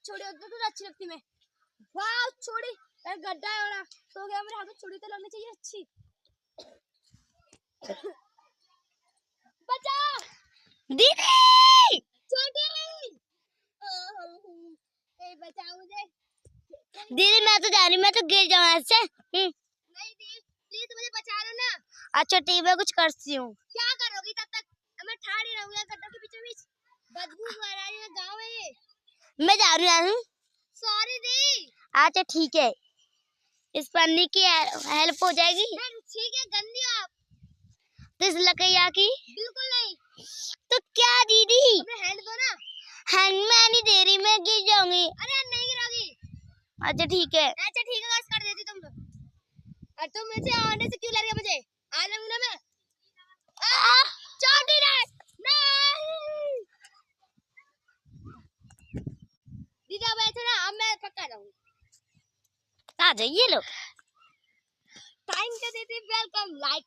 छोड़ी उधर तो अच्छी लगती मैं। वाह छोड़ी यार गड्ढा है बड़ा तो क्या मेरे हाथ में छोड़ी तो लगनी चाहिए अच्छी। बचा दीदी छोटी ए बचाओ मुझे। दीदी मैं तो जा रही, मैं तो गिर जाऊँ ऐसे। नहीं दी प्लीज मुझे बचा लो ना। अच्छा ठीक है, कुछ करती हूँ। क्या करोगी तब तक? मैं ठाड़ी रहूंगा गड्ढों के बीचों बीच। बदबू आ रही है गाँव है ये। मैं जा रही हूँ। सॉरी दी। अच्छा ठीक है, इस पन्नी की हेल्प हो जाएगी। ठीक है गंदी हो आप। तो इस लकड़िया की बिल्कुल नहीं। तो क्या दीदी? अपने हैंड दो ना। हैंड मैं नहीं दे रही, मैं गिर जाऊंगी। अरे नहीं गिरोगी। अच्छा ठीक है। अच्छा ठीक है बस कर देती तुम तो। और तुम मुझे आने से क्यों लग रही है? मुझे आ जाऊंगी ना मैं। छोटी नहीं दीदी अब ऐसे ना अब मैं पक्का जाऊंगी। आ जाइए लोग। थैंक यू दीदी, वेलकम। लाइक